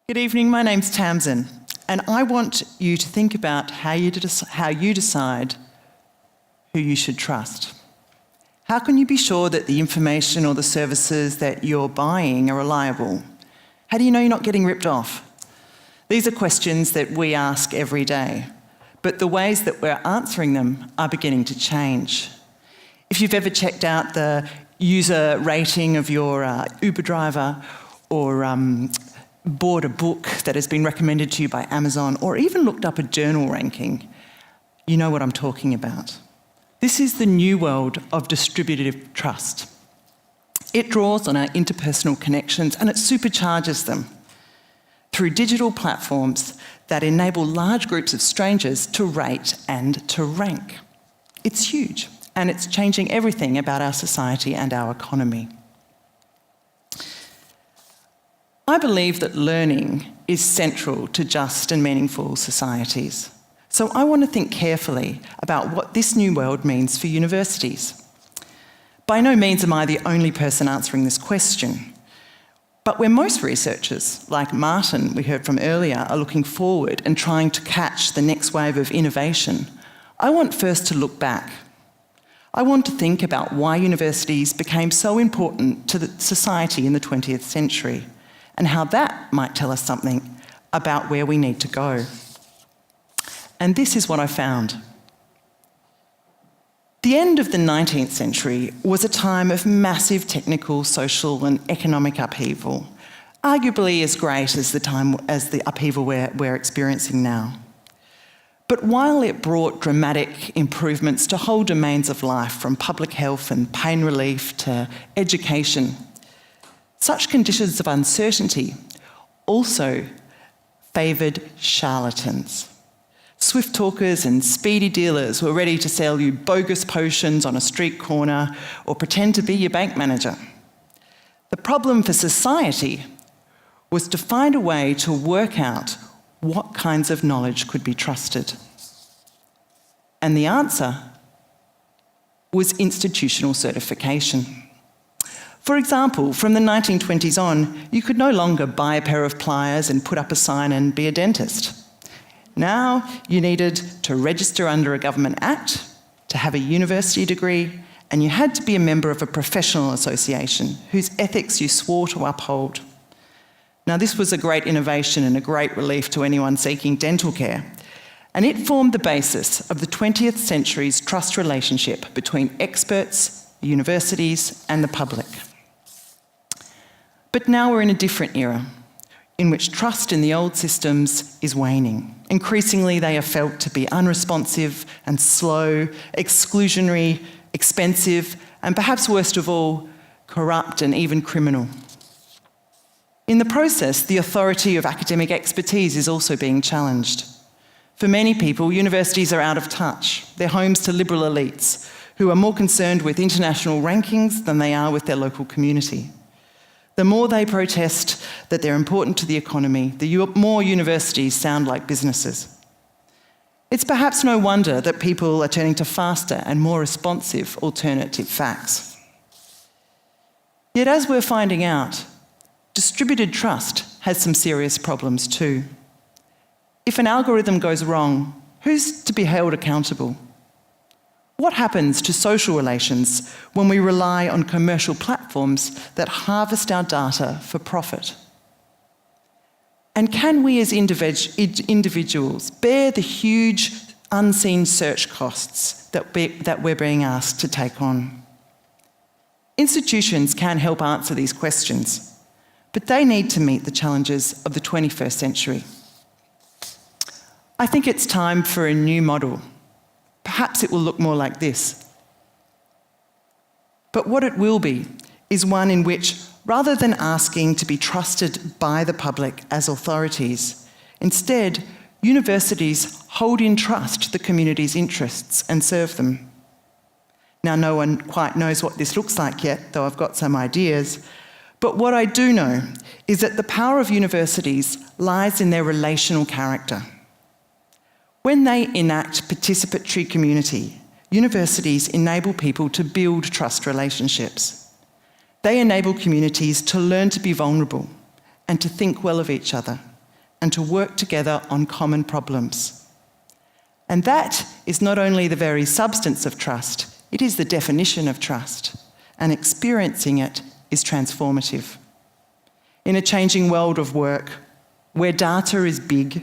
Good evening, my name's Tamson, and I want you to think about how you decide who you should trust. How can you be sure that the information or the services that you're buying are reliable? How do you know you're not getting ripped off? These are questions that we ask every day, but the ways that we're answering them are beginning to change. If you've ever checked out the user rating of your Uber driver or bought a book that has been recommended to you by Amazon, or even looked up a journal ranking, you know what I'm talking about. This is the new world of distributive trust. It draws on our interpersonal connections and it supercharges them through digital platforms that enable large groups of strangers to rate and to rank. It's huge, and it's changing everything about our society and our economy. I believe that learning is central to just and meaningful societies. So I want to think carefully about what this new world means for universities. By no means am I the only person answering this question, but where most researchers, like Martin we heard from earlier, are looking forward and trying to catch the next wave of innovation, I want first to look back. I want to think about why universities became so important to the society in the 20th century, and how that might tell us something about where we need to go. And this is what I found. The end of the 19th century was a time of massive technical, social and economic upheaval, arguably as great as the upheaval we're experiencing now. But while it brought dramatic improvements to whole domains of life, from public health and pain relief to education, such conditions of uncertainty also favoured charlatans. Swift talkers and speedy dealers were ready to sell you bogus potions on a street corner or pretend to be your bank manager. The problem for society was to find a way to work out what kinds of knowledge could be trusted. And the answer was institutional certification. For example, from the 1920s on, you could no longer buy a pair of pliers and put up a sign and be a dentist. Now you needed to register under a government act, to have a university degree, and you had to be a member of a professional association whose ethics you swore to uphold. Now this was a great innovation and a great relief to anyone seeking dental care, and it formed the basis of the 20th century's trust relationship between experts, universities, and the public. But now we're in a different era, in which trust in the old systems is waning. Increasingly, they are felt to be unresponsive and slow, exclusionary, expensive, and perhaps worst of all, corrupt and even criminal. In the process, the authority of academic expertise is also being challenged. For many people, universities are out of touch. They're homes to liberal elites who are more concerned with international rankings than they are with their local community. The more they protest that they're important to the economy, the more universities sound like businesses. It's perhaps no wonder that people are turning to faster and more responsive alternative facts. Yet as we're finding out, distributed trust has some serious problems too. If an algorithm goes wrong, who's to be held accountable? What happens to social relations when we rely on commercial platforms that harvest our data for profit? And can we as individuals bear the huge unseen search costs that we're being asked to take on? Institutions can help answer these questions, but they need to meet the challenges of the 21st century. I think it's time for a new model. Perhaps it will look more like this. But what it will be is one in which, rather than asking to be trusted by the public as authorities, instead, universities hold in trust the community's interests and serve them. Now, no one quite knows what this looks like yet, though I've got some ideas. But what I do know is that the power of universities lies in their relational character. When they enact participatory community, universities enable people to build trust relationships. They enable communities to learn to be vulnerable and to think well of each other, and to work together on common problems. And that is not only the very substance of trust, it is the definition of trust, and experiencing it is transformative. In a changing world of work, where data is big,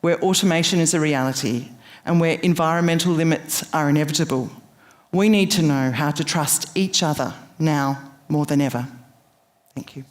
where automation is a reality, and where environmental limits are inevitable, we need to know how to trust each other now more than ever. Thank you.